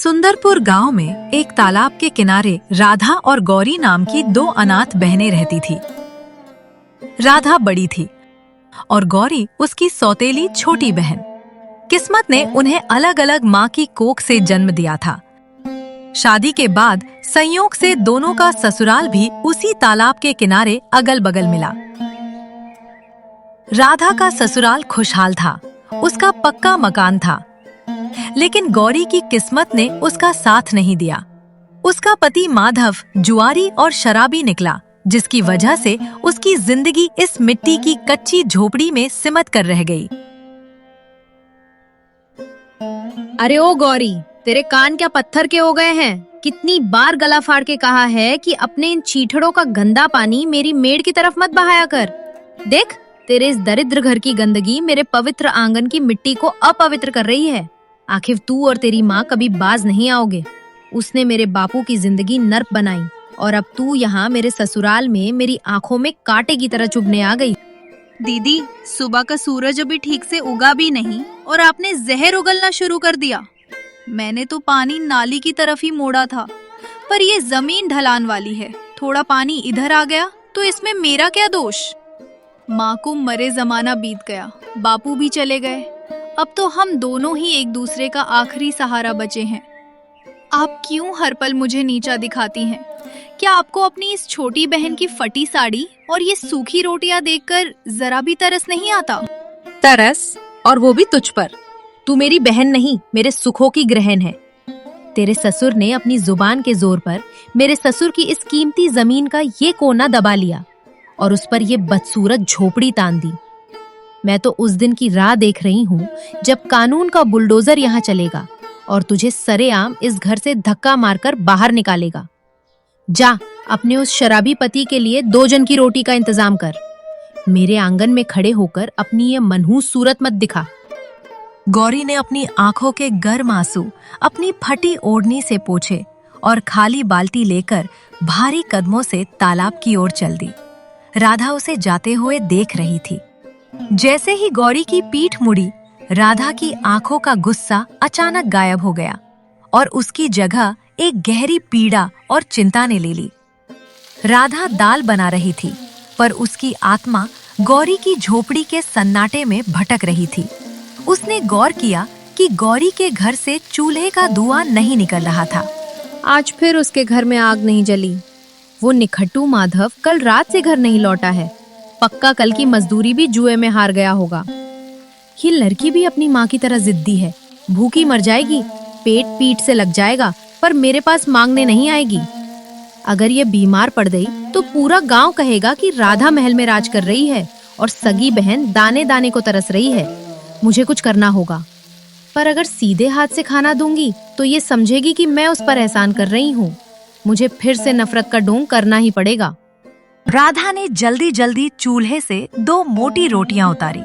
सुंदरपुर गांव में एक तालाब के किनारे राधा और गौरी नाम की दो अनाथ बहनें रहती थी। राधा बड़ी थी और गौरी उसकी सौतेली छोटी बहन। किस्मत ने उन्हें अलग अलग माँ की कोख से जन्म दिया था। शादी के बाद संयोग से दोनों का ससुराल भी उसी तालाब के किनारे अगल बगल मिला। राधा का ससुराल खुशहाल था, उसका पक्का मकान था, लेकिन गौरी की किस्मत ने उसका साथ नहीं दिया। उसका पति माधव जुआरी और शराबी निकला, जिसकी वजह से उसकी जिंदगी इस मिट्टी की कच्ची झोपड़ी में सिमट कर रह गई। अरे ओ गौरी, तेरे कान क्या पत्थर के हो गए हैं? कितनी बार गला फाड़ के कहा है कि अपने इन चीथड़ों का गंदा पानी मेरी मेड़ की तरफ मत बहाया कर। देख, तेरे इस दरिद्र घर की गंदगी मेरे पवित्र आंगन की मिट्टी को अपवित्र कर रही है। आखिर तू और तेरी माँ कभी बाज नहीं आओगे। उसने मेरे बापू की जिंदगी नर्क बनाई और अब तू यहाँ मेरे ससुराल में मेरी आंखों में कांटे की तरह चुभने आ गई। दीदी, सुबह का सूरज अभी ठीक से उगा भी नहीं और आपने जहर उगलना शुरू कर दिया। मैंने तो पानी नाली की तरफ ही मोड़ा था, पर ये जमीन ढलान वाली है, थोड़ा पानी इधर आ गया तो इसमें मेरा क्या दोष? माँ को मरे जमाना बीत गया, बापू भी चले गए, अब तो हम दोनों ही एक दूसरे का आखिरी सहारा बचे हैं। आप क्यों हर पल मुझे नीचा दिखाती हैं? क्या आपको अपनी इस छोटी बहन की फटी साड़ी और ये सूखी रोटियां देखकर जरा भी तरस नहीं आता? तरस? और वो भी तुझ पर? तू मेरी बहन नहीं, मेरे सुखों की ग्रहण है। तेरे ससुर ने अपनी जुबान के जोर पर मेरे ससुर की इस कीमती जमीन का ये कोना दबा लिया और उस पर ये बदसूरत झोपड़ी तान दी। मैं तो उस दिन की राह देख रही हूँ जब कानून का बुलडोजर यहाँ चलेगा और तुझे सरेआम इस घर से धक्का मारकर बाहर निकालेगा। जा, अपने उस शराबी पति के लिए 2 जन की रोटी का इंतजाम कर। मेरे आंगन में खड़े होकर अपनी ये मनहूस सूरत मत दिखा। गौरी ने अपनी आंखों के गर्म आंसू अपनी फटी ओढ़नी से पोंछे और खाली बाल्टी लेकर भारी कदमों से तालाब की ओर चल दी। राधा उसे जाते हुए देख रही थी। जैसे ही गौरी की पीठ मुड़ी, राधा की आंखों का गुस्सा अचानक गायब हो गया और उसकी जगह एक गहरी पीड़ा और चिंता ने ले ली। राधा दाल बना रही थी, पर उसकी आत्मा गौरी की झोपड़ी के सन्नाटे में भटक रही थी। उसने गौर किया कि गौरी के घर से चूल्हे का धुआं नहीं निकल रहा था। आज फिर उसके घर में आग नहीं जली। वो निखट्टू माधव कल रात से घर नहीं लौटा है। पक्का कल की मजदूरी भी जुए में हार गया होगा। ये लड़की भी अपनी माँ की तरह जिद्दी है। भूखी मर जाएगी, पेट पीठ से लग जाएगा, पर मेरे पास मांगने नहीं आएगी। अगर ये बीमार पड़ गई तो पूरा गांव कहेगा कि राधा महल में राज कर रही है और सगी बहन दाने दाने को तरस रही है। मुझे कुछ करना होगा, पर अगर सीधे हाथ से खाना दूंगी तो ये समझेगी कि मैं उस पर एहसान कर रही हूँ। मुझे फिर से नफरत का ढोंग करना ही पड़ेगा। राधा ने जल्दी जल्दी चूल्हे से 2 मोटी रोटियां उतारी,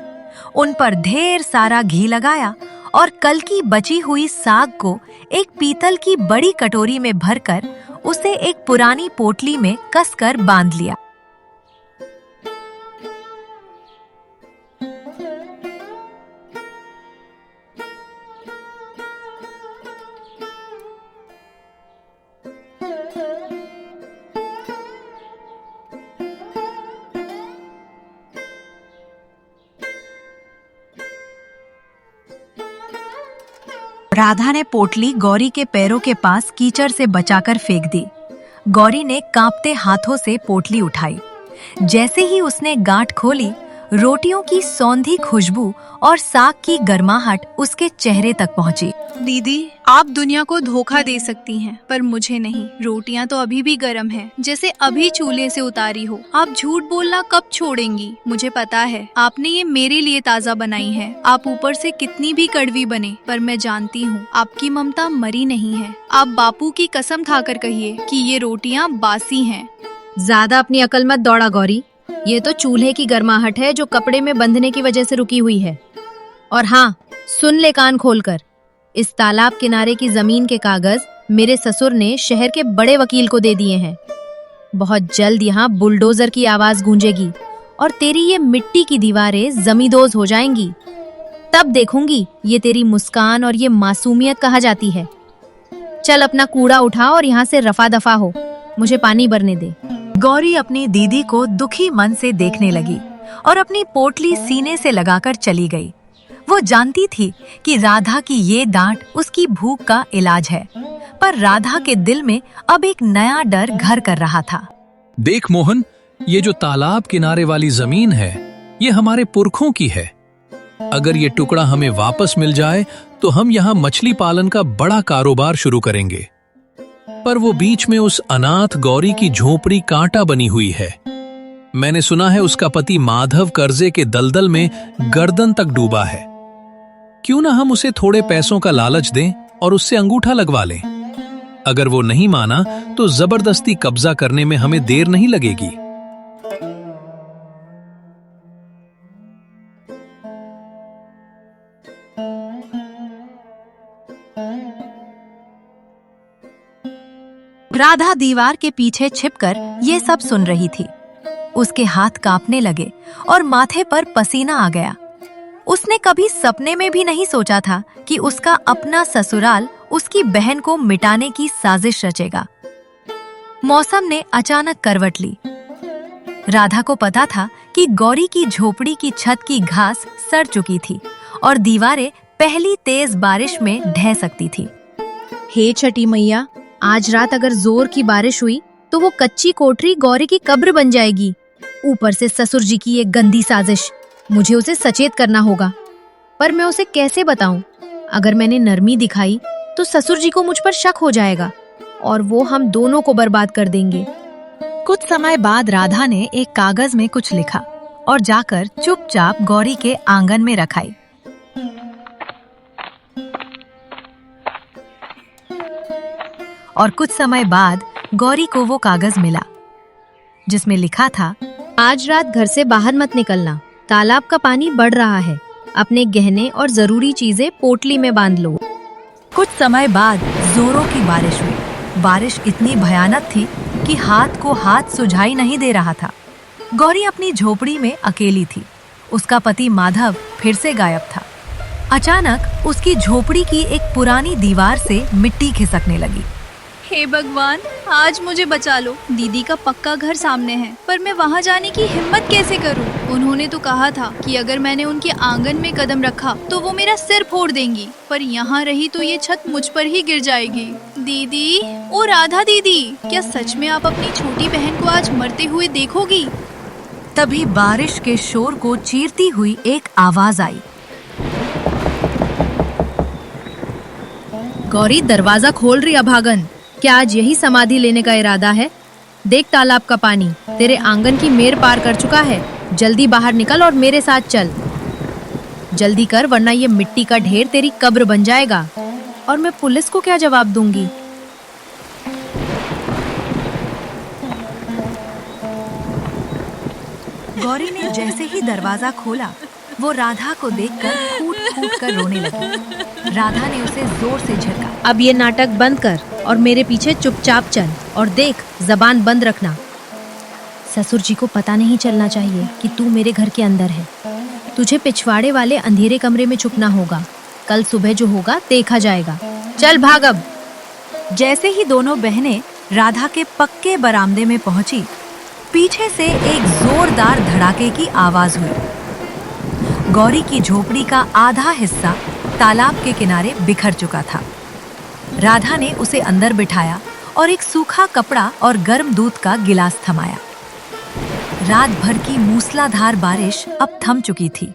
उन पर ढेर सारा घी लगाया और कल की बची हुई साग को एक पीतल की बड़ी कटोरी में भरकर उसे एक पुरानी पोटली में कसकर बांध लिया। राधा ने पोटली गौरी के पैरों के पास कीचड़ से बचाकर फेंक दी। गौरी ने कांपते हाथों से पोटली उठाई। जैसे ही उसने गांठ खोली, रोटियों की सौंधी खुशबू और साग की गर्माहट उसके चेहरे तक पहुंची। दीदी, आप दुनिया को धोखा दे सकती हैं, पर मुझे नहीं। रोटियां तो अभी भी गर्म हैं, जैसे अभी चूल्हे से उतारी हो। आप झूठ बोलना कब छोड़ेंगी? मुझे पता है आपने ये मेरे लिए ताज़ा बनाई है। आप ऊपर से कितनी भी कड़वी बने, पर मैं जानती हूँ आपकी ममता मरी नहीं है। आप बापू की कसम खाकर कहिए कि ये रोटियां बासी हैं। ज्यादा अपनी अकल मत दौड़ा गौरी। ये तो चूल्हे की गर्माहट है जो कपड़े में बंधने की वजह से रुकी हुई है। और हाँ, सुन ले कान खोलकर, इस तालाब किनारे की जमीन के कागज मेरे ससुर ने शहर के बड़े वकील को दे दिए हैं। बहुत जल्द यहाँ बुलडोजर की आवाज गूंजेगी और तेरी ये मिट्टी की दीवारें जमींदोज हो जाएंगी। तब देखूंगी ये तेरी मुस्कान और ये मासूमियत कहाँ जाती है। चल अपना कूड़ा उठा और यहाँ से रफा दफा हो, मुझे पानी भरने दे। गौरी अपनी दीदी को दुखी मन से देखने लगी और अपनी पोटली सीने से लगाकर चली गई। वो जानती थी कि राधा की ये डांट उसकी भूख का इलाज है, पर राधा के दिल में अब एक नया डर घर कर रहा था। देख मोहन, ये जो तालाब किनारे वाली जमीन है, ये हमारे पुरखों की है। अगर ये टुकड़ा हमें वापस मिल जाए तो हम यहाँ मछली पालन का बड़ा कारोबार शुरू करेंगे। पर वो बीच में उस अनाथ गौरी की झोपड़ी कांटा बनी हुई है। मैंने सुना है उसका पति माधव कर्जे के दलदल में गर्दन तक डूबा है। क्यों ना हम उसे थोड़े पैसों का लालच दें और उससे अंगूठा लगवा लें। अगर वो नहीं माना तो जबरदस्ती कब्जा करने में हमें देर नहीं लगेगी। राधा दीवार के पीछे छिपकर ये सब सुन रही थी। उसके हाथ कांपने लगे और माथे पर पसीना आ गया। उसने कभी सपने में भी नहीं सोचा था कि उसका अपना ससुराल उसकी बहन को मिटाने की साजिश रचेगा। मौसम ने अचानक करवट ली। राधा को पता था कि गौरी की झोपड़ी की छत की घास सड़ चुकी थी और दीवारें पहली तेज बारिश में ढह सकती थी। हे छठी मैया, आज रात अगर जोर की बारिश हुई तो वो कच्ची कोठरी गौरी की कब्र बन जाएगी। ऊपर से ससुर जी की ये गंदी साजिश, मुझे उसे सचेत करना होगा। पर मैं उसे कैसे बताऊं? अगर मैंने नरमी दिखाई तो ससुर जी को मुझ पर शक हो जाएगा और वो हम दोनों को बर्बाद कर देंगे। कुछ समय बाद राधा ने एक कागज में कुछ लिखा और जाकर चुपचाप गौरी के आंगन में रखाई। और कुछ समय बाद गौरी को वो कागज मिला जिसमें लिखा था, आज रात घर से बाहर मत निकलना, तालाब का पानी बढ़ रहा है। अपने गहने और जरूरी चीजें पोटली में बांध लो। कुछ समय बाद जोरों की बारिश हुई। बारिश इतनी भयानक थी कि हाथ को हाथ सुझाई नहीं दे रहा था। गौरी अपनी झोपड़ी में अकेली थी। उसका पति माधव फिर से गायब था। अचानक उसकी झोपड़ी की एक पुरानी दीवार से मिट्टी खिसकने लगी। हे भगवान, आज मुझे बचा लो। दीदी का पक्का घर सामने है, पर मैं वहाँ जाने की हिम्मत कैसे करूँ? उन्होंने तो कहा था कि अगर मैंने उनके आंगन में कदम रखा तो वो मेरा सिर फोड़ देंगी, पर यहाँ रही तो ये छत मुझ पर ही गिर जाएगी। दीदी, ओ राधा दीदी, क्या सच में आप अपनी छोटी बहन को आज मरते हुए देखोगी? तभी बारिश के शोर को चीरती हुई एक आवाज आई। गौरी, दरवाजा खोल रही अभागन। क्या आज यही समाधि लेने का इरादा है? देख, तालाब का पानी तेरे आंगन की मेर पार कर चुका है। जल्दी बाहर निकल और मेरे साथ चल। जल्दी कर, वरना ये मिट्टी का ढेर तेरी कब्र बन जाएगा। और मैं पुलिस को क्या जवाब दूंगी? गौरी ने जैसे ही दरवाजा खोला, वो राधा को देखकर फूट-फूट कर रोने लगी। राधा ने उसे जोर से झटका। अब ये नाटक बंद कर और मेरे पीछे चुपचाप चल, और देख, जबान बंद रखना। ससुर जी को पता नहीं चलना चाहिए कि तू मेरे घर के अंदर है। तुझे पिछवाड़े वाले अंधेरे कमरे में छुपना होगा। कल सुबह जो होगा देखा जाएगा। चल भाग अब। जैसे ही दोनों बहनें राधा के पक्के बरामदे में पहुंची, पीछे से एक जोरदार धड़ाके की आवाज हुई। गौरी की झोपड़ी का आधा हिस्सा तालाब के किनारे बिखर चुका था। राधा ने उसे अंदर बिठाया और एक सूखा कपड़ा और गर्म दूध का गिलास थमाया। रात भर की मूसलाधार बारिश अब थम चुकी थी,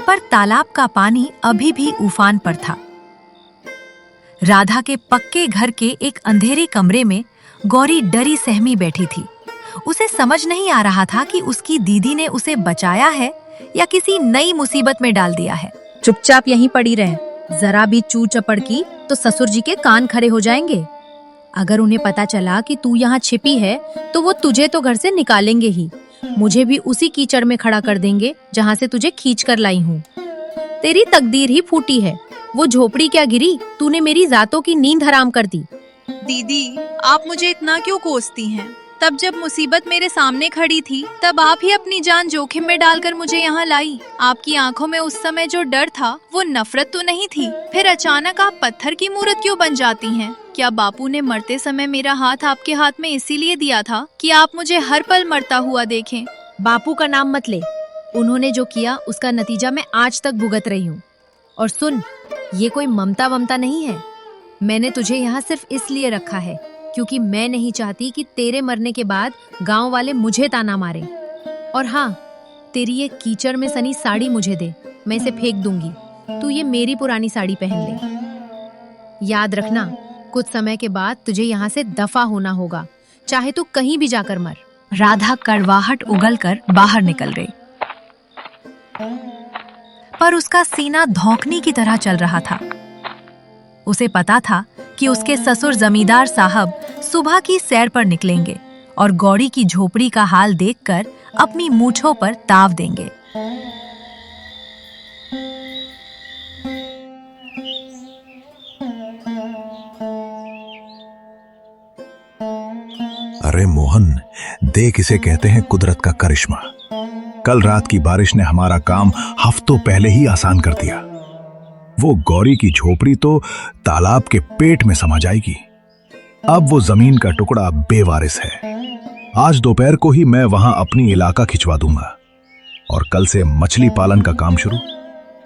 पर तालाब का पानी अभी भी उफान पर था। राधा के पक्के घर के एक अंधेरे कमरे में गौरी डरी सहमी बैठी थी। उसे समझ नहीं आ रहा था कि उसकी दीदी ने उसे बचाया है या किसी नई मुसीबत में डाल दिया है। चुपचाप यहीं पड़ी रह। जरा भी चू चपड़ की तो ससुर जी के कान खड़े हो जाएंगे। अगर उन्हें पता चला कि तू यहाँ छिपी है तो वो तुझे तो घर से निकालेंगे ही, मुझे भी उसी कीचड़ में खड़ा कर देंगे जहाँ से तुझे खींच कर लाई हूँ। तेरी तकदीर ही फूटी है। वो झोपड़ी क्या गिरी, तूने मेरी रातों की नींद हराम कर दी। दीदी, आप मुझे इतना क्यों कोसती हैं? तब जब मुसीबत मेरे सामने खड़ी थी, तब आप ही अपनी जान जोखिम में डालकर मुझे यहाँ लाई। आपकी आंखों में उस समय जो डर था वो नफरत तो नहीं थी। फिर अचानक आप पत्थर की मूर्त क्यों बन जाती हैं? क्या बापू ने मरते समय मेरा हाथ आपके हाथ में इसीलिए दिया था कि आप मुझे हर पल मरता हुआ देखें? बापू का नाम मत ले। उन्होंने जो किया उसका नतीजा मैं आज तक भुगत रही हूँ। और सुन, ये कोई ममता वमता नहीं है। मैंने तुझे यहाँ सिर्फ इसलिए रखा है क्योंकि मैं नहीं चाहती कि तेरे मरने के बाद गांव वाले मुझे ताना मारे। और हाँ, तेरी ये कीचड़ में सनी साड़ी मुझे दे, मैं इसे फेंक दूंगी। तू ये मेरी पुरानी साड़ी पहन ले। याद रखना, कुछ समय के बाद तुझे यहाँ से दफा होना होगा, चाहे तू कहीं भी जाकर मर। राधा कड़वाहट उगलकर बाहर निकल गई, पर उसका सीना धौंकनी की तरह चल रहा था। उसे पता था कि उसके ससुर जमींदार साहब सुबह की सैर पर निकलेंगे और गौरी की झोपड़ी का हाल देखकर अपनी मूंछों पर ताव देंगे। अरे मोहन, देख, इसे कहते हैं कुदरत का करिश्मा। कल रात की बारिश ने हमारा काम हफ्तों पहले ही आसान कर दिया। वो गौरी की झोपड़ी तो तालाब के पेट में समा जाएगी। अब वो जमीन का टुकड़ा बेवारिस है। आज दोपहर को ही मैं वहां अपनी इलाका खिंचवा दूंगा और कल से मछली पालन का काम शुरू।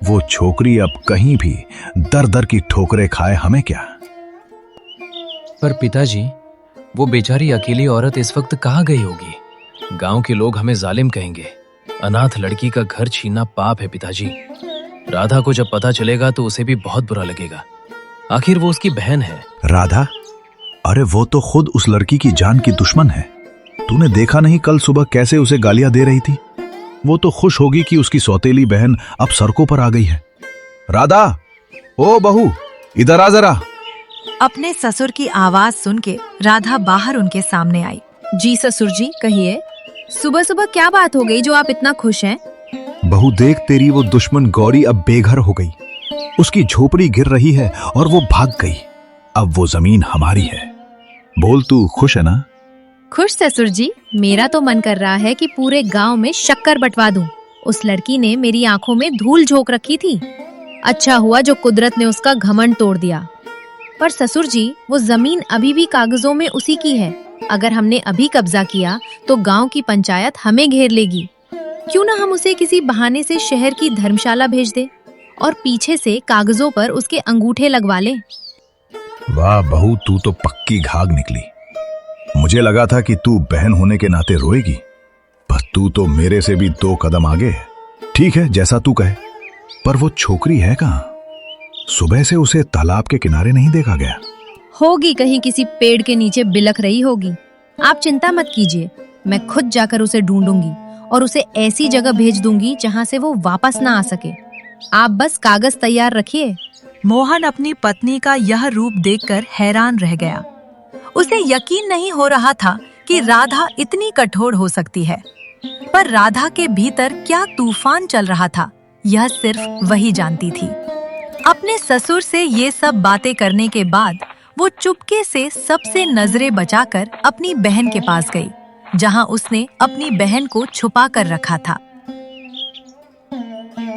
वो छोकरी अब कहीं भी दर दर की ठोकरें खाए, हमें क्या। पर पिताजी, वो बेचारी अकेली औरत इस वक्त कहाँ गई होगी? गांव के लोग हमें जालिम कहेंगे। अनाथ लड़की का घर छीनना पाप है पिताजी। राधा को जब पता चलेगा तो उसे भी बहुत बुरा लगेगा। आखिर वो उसकी बहन है। राधा? अरे वो तो खुद उस लड़की की जान की दुश्मन है। तूने देखा नहीं कल सुबह कैसे उसे गालियां दे रही थी? वो तो खुश होगी कि उसकी सौतेली बहन अब सड़कों पर आ गई है। राधा, ओ बहू, इधर आ जरा। अपने ससुर की आवाज सुन के राधा बाहर उनके सामने आई। जी ससुर जी, कहिए। सुबह सुबह क्या बात हो गई जो आप इतना खुश हैं? बहू देख, तेरी वो दुश्मन गौरी अब बेघर हो गई। उसकी झोपड़ी गिर रही है और वो भाग गई। अब वो जमीन हमारी है। बोल, तू खुश है ना? खुश ससुर जी, मेरा तो मन कर रहा है कि पूरे गांव में शक्कर बंटवा दूं। उस लड़की ने मेरी आंखों में धूल झोंक रखी थी। अच्छा हुआ जो कुदरत ने उसका घमंड तोड़ दिया। पर ससुर जी, वो जमीन अभी भी कागजों में उसी की है। अगर हमने अभी कब्जा किया तो गांव की पंचायत हमें घेर लेगी। क्यों ना हम उसे किसी बहाने से शहर की धर्मशाला भेज दे और पीछे से कागजों पर उसके अंगूठे लगवा ले। वाह बहू, तू तो पक्की घाघ निकली। मुझे लगा था कि तू बहन होने के नाते रोएगी, पर तू तो मेरे से भी 2 कदम आगे है। ठीक है, जैसा तू कहे, पर वो छोकरी है कहाँ? सुबह से उसे तालाब के किनारे नहीं देखा गया। होगी कहीं किसी पेड़ के नीचे बिलख रही होगी। आप चिंता मत कीजिए, मैं खुद जाकर उसे ढूंढूंगी और उसे ऐसी जगह भेज दूंगी जहां से वो वापस ना आ सके। आप बस कागज तैयार रखिए। मोहन अपनी पत्नी का यह रूप देखकर हैरान रह गया। उसे यकीन नहीं हो रहा था कि राधा इतनी कठोर हो सकती है। पर राधा के भीतर क्या तूफान चल रहा था, यह सिर्फ वही जानती थी। अपने ससुर से ये सब बातें करने के बाद वो चुपके से सबसे नजरें बचाकर अपनी बहन के पास गई, जहां उसने अपनी बहन को छुपा कर रखा था।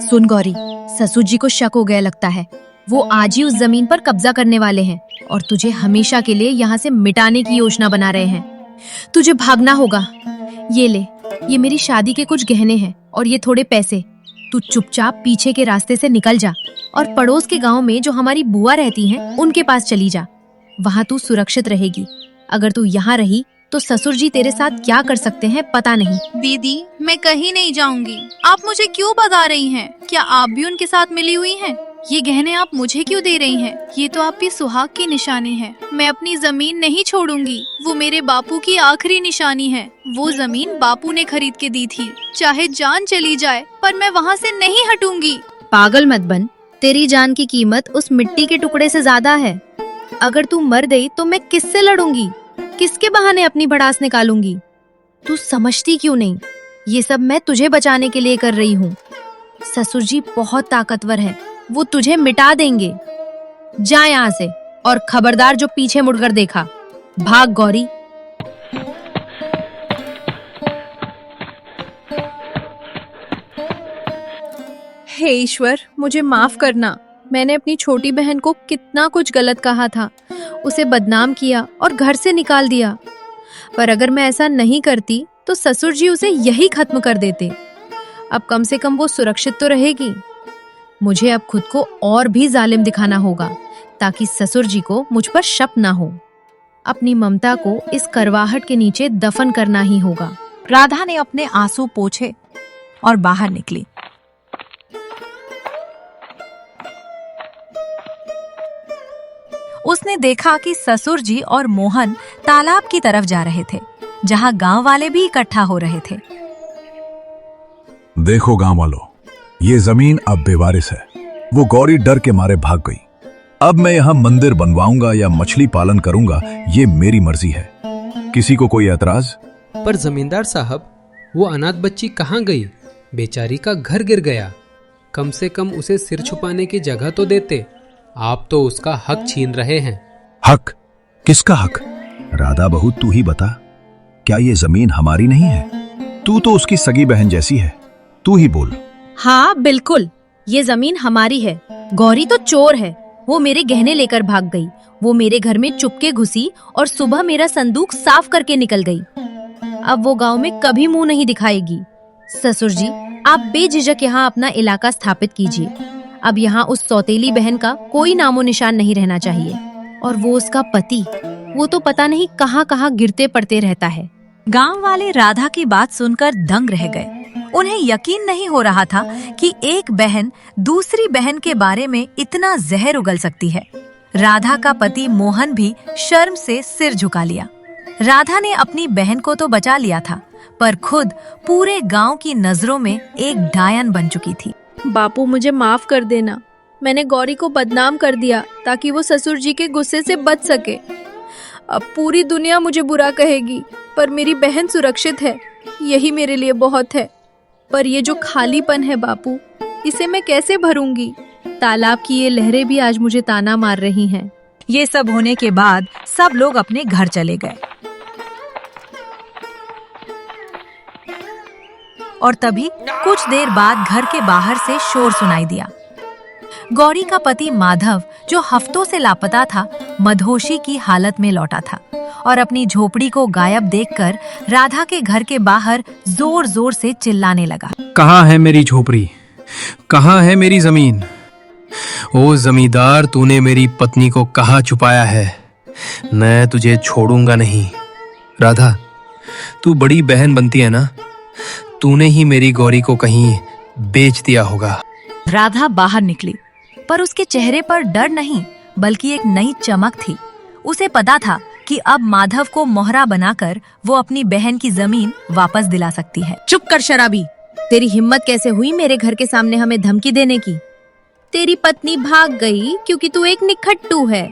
सुन गौरी, ससुर जी को शक हो गया लगता है। वो आज ही उस जमीन पर कब्जा करने वाले हैं और तुझे हमेशा के लिए यहाँ से मिटाने की योजना बना रहे हैं। तुझे भागना होगा। ये ले, ये मेरी शादी के कुछ गहने हैं और ये थोड़े पैसे। तू चुपचाप पीछे के रास्ते से निकल जा और पड़ोस के गांव में जो हमारी बुआ रहती हैं, उनके पास चली जा। वहाँ तू सुरक्षित रहेगी। अगर तू यहाँ रही तो ससुर जी तेरे साथ क्या कर सकते हैं पता नहीं। दीदी, मैं कहीं नहीं जाऊंगी। आप मुझे क्यों भगा रही हैं? क्या आप भी उनके साथ मिली हुई हैं? ये गहने आप मुझे क्यों दे रही हैं? ये तो आपकी सुहाग की निशानी है। मैं अपनी जमीन नहीं छोड़ूंगी। वो मेरे बापू की आखिरी निशानी है। वो जमीन बापू ने खरीद के दी थी। चाहे जान चली जाए, पर मैं वहाँ से नहीं हटूंगी। पागल मत बन। तेरी जान की कीमत उस मिट्टी के टुकड़े से ज्यादा है। अगर तू मर गई तो मैं किससे लड़ूंगी? किसके बहाने अपनी भड़ास निकालूंगी? तू समझती क्यों नहीं? ये सब मैं तुझे बचाने के लिए कर रही हूँ। ससुर जी बहुत ताकतवर है, वो तुझे मिटा देंगे। जा यहाँ से और खबरदार जो पीछे मुड़कर देखा। भाग गौरी। हे ईश्वर, मुझे माफ करना। मैंने अपनी छोटी बहन को कितना कुछ गलत कहा था, उसे बदनाम किया और घर से निकाल दिया। पर अगर मैं ऐसा नहीं करती तो ससुर जी उसे यही खत्म कर देते। अब कम से कम वो सुरक्षित तो रहेगी। मुझे अब खुद को और भी जालिम दिखाना होगा ताकि ससुर जी को मुझ पर शक ना हो। अपनी ममता को इस करवाहट के नीचे दफन करना ही होगा। राधा ने अपने आंसू पोंछे और बाहर निकली। उसने देखा कि ससुर जी और मोहन तालाब की तरफ जा रहे थे, जहां गांव वाले भी इकट्ठा हो रहे थे। देखो गांव वालों, ये जमीन अब बेवारिस है। वो गौरी डर के मारे भाग गई। अब मैं यहाँ मंदिर बनवाऊंगा या मछली पालन करूंगा, ये मेरी मर्जी है। किसी को कोई ऐतराज? पर जमींदार साहब, वो अनाथ बच्ची कहाँ गई? बेचारी का घर गिर गया। कम से कम उसे सिर छुपाने की जगह तो देते। आप तो उसका हक छीन रहे हैं। हक? किसका हक? राधा बहू, तू ही बता, क्या ये जमीन हमारी नहीं है? तू तो उसकी सगी बहन जैसी है, तू ही बोल। हाँ बिल्कुल, ये जमीन हमारी है। गौरी तो चोर है, वो मेरे गहने लेकर भाग गई। वो मेरे घर में चुपके घुसी और सुबह मेरा संदूक साफ करके निकल गई। अब वो गांव में कभी मुंह नहीं दिखाएगी। ससुर जी, आप बेझिझक यहाँ अपना इलाका स्थापित कीजिए। अब यहाँ उस सौतेली बहन का कोई नामो निशान नहीं रहना चाहिए। और वो उसका पति, वो तो पता नहीं कहाँ कहाँ गिरते पड़ते रहता है। गांव वाले राधा की बात सुनकर दंग रह गए। उन्हें यकीन नहीं हो रहा था कि एक बहन दूसरी बहन के बारे में इतना जहर उगल सकती है। राधा का पति मोहन भी शर्म से सिर झुका लिया। राधा ने अपनी बहन को तो बचा लिया था, पर खुद पूरे गांव की नजरों में एक डायन बन चुकी थी। बापू, मुझे माफ कर देना। मैंने गौरी को बदनाम कर दिया ताकि वो ससुर जी के गुस्से से बच सके। अब पूरी दुनिया मुझे बुरा कहेगी, पर मेरी बहन सुरक्षित है, यही मेरे लिए बहुत है। पर ये जो खालीपन है बापू, इसे मैं कैसे भरूंगी? तालाब की ये लहरें भी आज मुझे ताना मार रही हैं। ये सब होने के बाद सब लोग अपने घर चले गए। और तभी कुछ देर बाद घर के बाहर से शोर सुनाई दिया। गौरी का पति माधव, जो हफ्तों से लापता था, मदहोशी की हालत में लौटा था और अपनी झोपड़ी को गायब देखकर राधा के घर के बाहर जोर जोर से चिल्लाने लगा। कहाँ है मेरी झोपड़ी? कहाँ है मेरी जमीन? ओ जमींदार, तूने मेरी पत्नी को कहाँ छुपाया है? मैं तुझे छोड़ूंगा नहीं। राधा, तू बड़ी बहन बनती है ना? तूने ही मेरी गौरी को कहीं बेच दिया होगा। राधा बाहर निकली, पर उसके चेहरे पर डर नहीं बल्कि एक नई चमक थी। उसे पता था कि अब माधव को मोहरा बनाकर वो अपनी बहन की जमीन वापस दिला सकती है। चुप कर शराबी, तेरी हिम्मत कैसे हुई मेरे घर के सामने हमें धमकी देने की? तेरी पत्नी भाग गई क्योंकि तू एक निखट्टू है।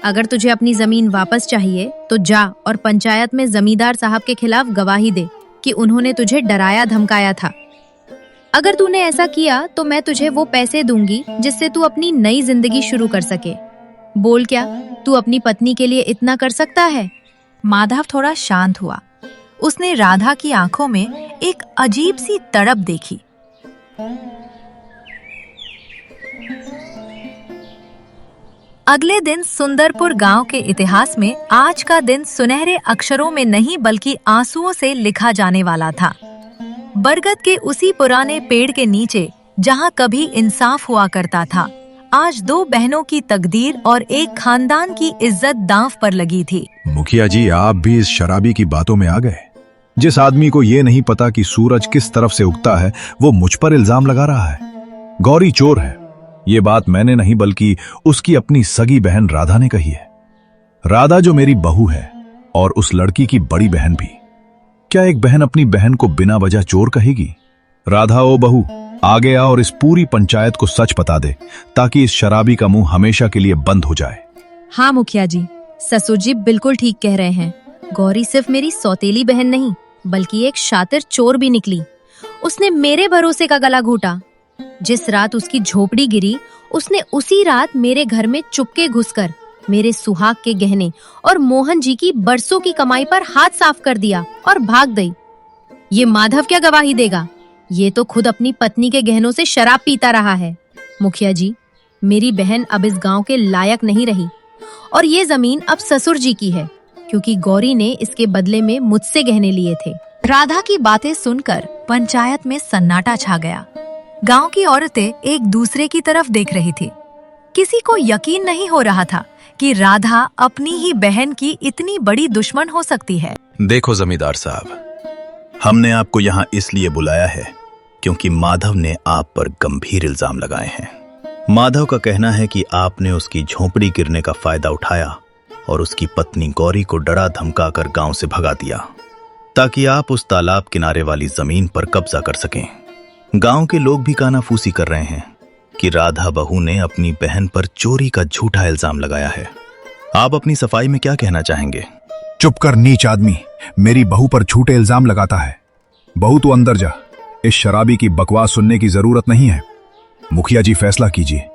अगर तुझे अपनी जमीन वापस चाहिए तो जा और पंचायत में जमींदार साहब के खिलाफ गवाही दे कि उन्होंने तुझे डराया धमकाया था। अगर तूने ऐसा किया तो मैं तुझे वो पैसे दूंगी जिससे तू अपनी नई जिंदगी शुरू कर सके। बोल, क्या तू अपनी पत्नी के लिए इतना कर सकता है? माधव थोड़ा शांत हुआ। उसने राधा की आंखों में एक अजीब सी तड़प देखी। अगले दिन सुंदरपुर गांव के इतिहास में आज का दिन सुनहरे अक्षरों में नहीं बल्कि आंसुओं से लिखा जाने वाला था। बरगद के उसी पुराने पेड़ के नीचे, जहां कभी इंसाफ हुआ करता था, आज दो बहनों की तकदीर और एक खानदान की इज्जत दांव पर लगी थी। मुखिया जी, आप भी इस शराबी की बातों में आ गए। जिस आदमी को ये नहीं पता कि सूरज किस तरफ से उगता है, वो मुझ पर इल्जाम लगा रहा है। गौरी चोर है, ये बात मैंने नहीं बल्कि उसकी अपनी सगी बहन राधा ने कही है। राधा जो मेरी बहू है और उस लड़की की बड़ी बहन भी। क्या एक बहन अपनी बहन को बिना वजह चोर कहेगी? राधा, ओ बहू, आगे आ और इस पूरी पंचायत को सच बता दे ताकि इस शराबी का मुंह हमेशा के लिए बंद हो जाए। हाँ मुखिया जी, ससुर जी बिल्कुल ठीक कह रहे हैं। गौरी सिर्फ मेरी सौतेली बहन नहीं बल्कि एक शातिर चोर भी निकली। उसने मेरे भरोसे का गला घोटा। जिस रात उसकी झोपड़ी गिरी, उसने उसी रात मेरे घर में चुपके घुसकर मेरे सुहाग के गहने और मोहन जी की बरसों की कमाई पर हाथ साफ कर दिया और भाग गई। ये माधव क्या गवाही देगा? ये तो खुद अपनी पत्नी के गहनों से शराब पीता रहा है। मुखिया जी, मेरी बहन अब इस गांव के लायक नहीं रही और ये जमीन अब ससुर जी की है, क्योंकि गौरी ने इसके बदले में मुझसे गहने लिए थे। राधा की बातें सुनकर पंचायत में सन्नाटा छा गया। गांव की औरतें एक दूसरे की तरफ देख रही थी। किसी को यकीन नहीं हो रहा था कि राधा अपनी ही बहन की इतनी बड़ी दुश्मन हो सकती है। देखो जमींदार साहब, हमने आपको यहाँ इसलिए बुलाया है क्योंकि माधव ने आप पर गंभीर इल्जाम लगाए हैं। माधव का कहना है कि आपने उसकी झोपड़ी गिरने का फायदा उठाया और उसकी पत्नी गौरी को डरा धमकाकर गांव से भगा दिया ताकि आप उस तालाब किनारे वाली जमीन पर कब्जा कर सकें। गांव के लोग भी कानाफूसी कर रहे हैं कि राधा बहू ने अपनी बहन पर चोरी का झूठा इल्जाम लगाया है। आप अपनी सफाई में क्या कहना चाहेंगे? चुप कर नीच आदमी, मेरी बहू पर झूठे इल्जाम लगाता है। बहू तू अंदर जा, इस शराबी की बकवास सुनने की जरूरत नहीं है। मुखिया जी फैसला कीजिए,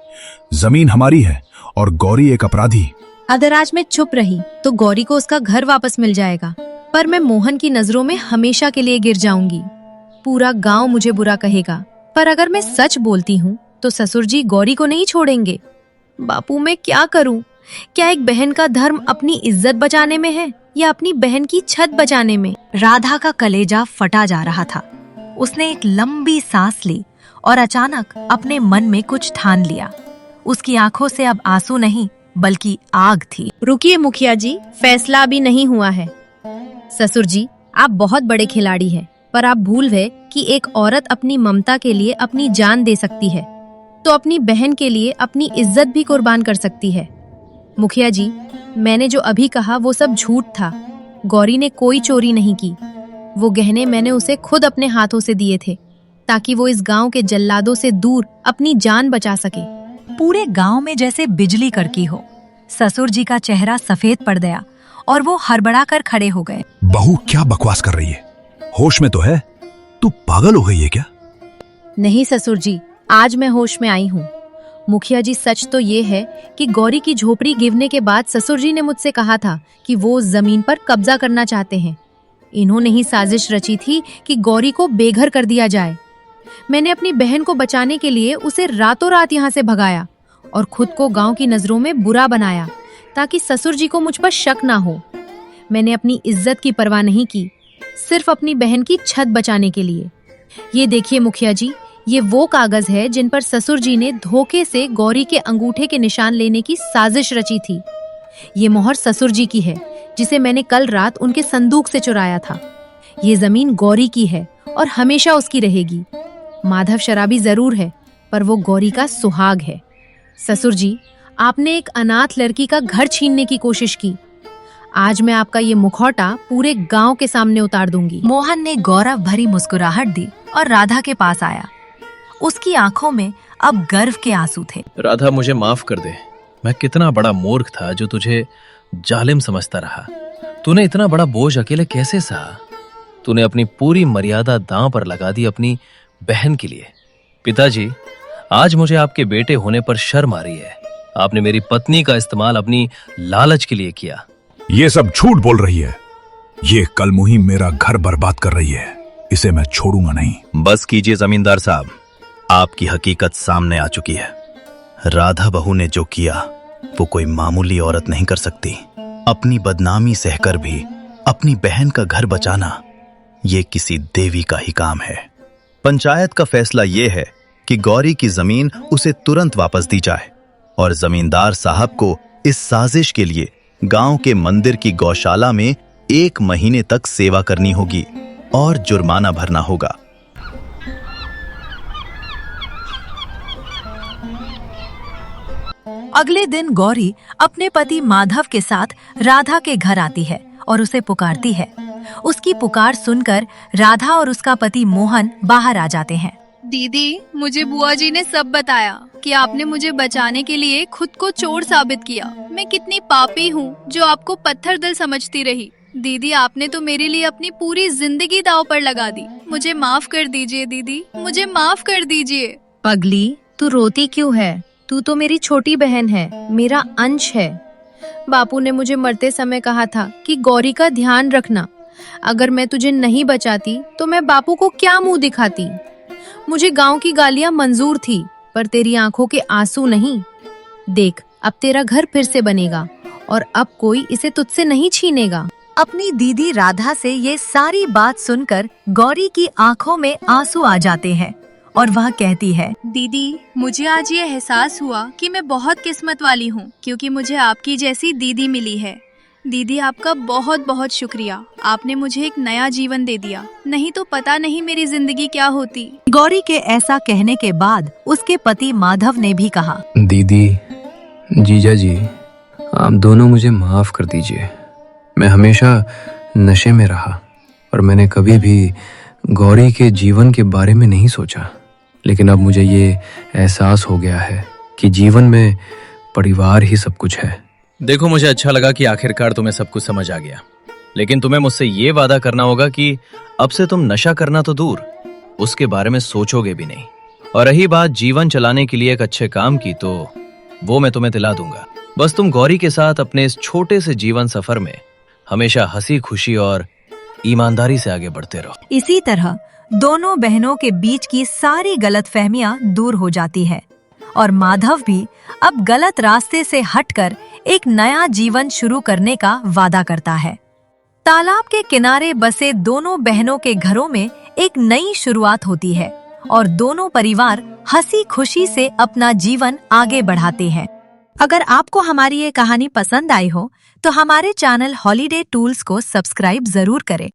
जमीन हमारी है और गौरी एक अपराधी। अगर आज मैं चुप रही तो गौरी को उसका घर वापस मिल जाएगा, पर मैं मोहन की नजरों में हमेशा के लिए गिर जाऊंगी। पूरा गांव मुझे बुरा कहेगा, पर अगर मैं सच बोलती हूँ तो ससुर जी गौरी को नहीं छोड़ेंगे। बापू, मैं क्या करूं? क्या एक बहन का धर्म अपनी इज्जत बचाने में है या अपनी बहन की छत बचाने में? राधा का कलेजा फटा जा रहा था। उसने एक लंबी सांस ली और अचानक अपने मन में कुछ ठान लिया। उसकी आंखों से अब आंसू नहीं बल्कि आग थी। रुकिए मुखिया जी, फैसला अभी नहीं हुआ है। ससुर जी, आप बहुत बड़े खिलाड़ी हैं, पर आप भूल गए कि एक औरत अपनी ममता के लिए अपनी जान दे सकती है, तो अपनी बहन के लिए अपनी इज्जत भी कुर्बान कर सकती है। मुखिया जी, मैंने जो अभी कहा वो सब झूठ था। गौरी ने कोई चोरी नहीं की। वो गहने मैंने उसे खुद अपने हाथों से दिए थे ताकि वो इस गांव के जल्लादों से दूर अपनी जान बचा सके। पूरे गांव में जैसे बिजली कड़की हो। ससुर जी का चेहरा सफेद पड़ गया और वो हड़बड़ा कर खड़े हो गए। बहू क्या बकवास कर रही है? होश में तो है? तू पागल हो गई है क्या? नहीं ससुर जी, आज मैं होश में आई हूँ। मुखिया जी, सच तो ये है कि गौरी की झोपड़ी गिरने के बाद ससुर जी ने मुझसे कहा था कि वो उस जमीन पर कब्जा करना चाहते हैं। इन्होंने ही साजिश रची थी कि गौरी को बेघर कर दिया जाए। मैंने अपनी बहन को बचाने के लिए उसे रातों रात यहाँ से भगाया और खुद को गांव की नजरों में बुरा बनाया ताकि ससुर जी को मुझ पर शक ना हो। मैंने अपनी इज्जत की परवाह नहीं की, सिर्फ अपनी बहन की छत बचाने के लिए। ये देखिए मुखिया जी, ये वो कागज है जिन पर ससुर जी ने धोखे से गौरी के अंगूठे के निशान लेने की साजिश रची थी। ये मोहर ससुर जी की है जिसे मैंने कल रात उनके संदूक से चुराया था। ये जमीन गौरी की है और हमेशा उसकी रहेगी। माधव शराबी जरूर है, पर वो गौरी का सुहाग है। ससुर जी, आपने एक अनाथ लड़की का घर छीनने की कोशिश की। आज मैं आपका ये मुखौटा पूरे गांव के सामने उतार दूंगी। मोहन ने गौरव भरी मुस्कुराहट दी और राधा के पास आया। उसकी आंखों में अब गर्व के आंसू थे। राधा, मुझे माफ कर दे। मैं कितना बड़ा मूर्ख था जो तुझे जालिम समझता रहा। तूने इतना बड़ा बोझ अकेले कैसे सहा? तूने अपनी पूरी मर्यादा दांव पर लगा दी अपनी बहन के लिए। पिताजी, आज मुझे आपके बेटे होने पर शर्म आ रही है। आपने मेरी पत्नी का इस्तेमाल अपनी लालच के लिए किया। ये सब झूठ बोल रही है। ये कलमुही मेरा घर बर्बाद कर रही है। इसे मैं छोड़ूंगा नहीं। बस कीजिए जमींदार साहब, आपकी हकीकत सामने आ चुकी है। राधा बहू ने जो किया वो कोई मामूली औरत नहीं कर सकती। अपनी बदनामी सहकर भी अपनी बहन का घर बचाना ये किसी देवी का ही काम है। पंचायत का फैसला ये है कि गौरी की जमीन उसे तुरंत वापस दी जाए और जमींदार साहब को इस साजिश के लिए गांव के मंदिर की गौशाला में 1 महीने तक सेवा करनी होगी और जुर्माना भरना होगा। अगले दिन गौरी अपने पति माधव के साथ राधा के घर आती है और उसे पुकारती है। उसकी पुकार सुनकर राधा और उसका पति मोहन बाहर आ जाते हैं। दीदी, मुझे बुआ जी ने सब बताया कि आपने मुझे बचाने के लिए खुद को चोर साबित किया। मैं कितनी पापी हूँ जो आपको पत्थर दिल समझती रही। दीदी, आपने तो मेरे लिए अपनी पूरी जिंदगी दांव पर लगा दी। मुझे माफ कर दीजिए दीदी, मुझे माफ कर दीजिए। पगली, तू रोती क्यों है? तू तो मेरी छोटी बहन है, मेरा अंश है। बापू ने मुझे मरते समय कहा था कि गौरी का ध्यान रखना। अगर मैं तुझे नहीं बचाती तो मैं बापू को क्या मुंह दिखाती? मुझे गांव की गालियां मंजूर थी, पर तेरी आंखों के आंसू नहीं। देख, अब तेरा घर फिर से बनेगा और अब कोई इसे तुझसे नहीं छीनेगा। अपनी दीदी राधा से ये सारी बात सुनकर गौरी की आंखों में आंसू आ जाते हैं और वह कहती है, दीदी, मुझे आज ये एहसास हुआ कि मैं बहुत किस्मत वाली हूँ, क्योंकि मुझे आपकी जैसी दीदी मिली है। दीदी, आपका बहुत बहुत शुक्रिया। आपने मुझे एक नया जीवन दे दिया, नहीं तो पता नहीं मेरी जिंदगी क्या होती। गौरी के ऐसा कहने के बाद उसके पति माधव ने भी कहा, दीदी, जीजा जी, आप दोनों मुझे माफ कर दीजिए। मैं हमेशा नशे में रहा और मैंने कभी भी गौरी के जीवन के बारे में नहीं सोचा, लेकिन अब मुझे ये एहसास हो गया है कि जीवन में परिवार ही सब कुछ है। देखो, मुझे अच्छा लगा कि आखिरकार तुम्हें सब कुछ समझ आ गया, लेकिन तुम्हें मुझसे ये वादा करना होगा कि अब से तुम नशा करना तो दूर, उसके बारे में सोचोगे भी नहीं। और रही बात जीवन चलाने के लिए एक अच्छे काम की, तो वो मैं तुम्हें दिला दूंगा। बस तुम गौरी के साथ अपने इस छोटे से जीवन सफर में हमेशा हंसी खुशी और ईमानदारी से आगे बढ़ते रहो। इसी तरह दोनों बहनों के बीच की सारी गलतफहमियां दूर हो जाती है और माधव भी अब गलत रास्ते से हटकर एक नया जीवन शुरू करने का वादा करता है। तालाब के किनारे बसे दोनों बहनों के घरों में एक नई शुरुआत होती है और दोनों परिवार हंसी खुशी से अपना जीवन आगे बढ़ाते हैं। अगर आपको हमारी ये कहानी पसंद आई हो तो हमारे चैनल हॉलीडे टूल्स को सब्सक्राइब जरूर करें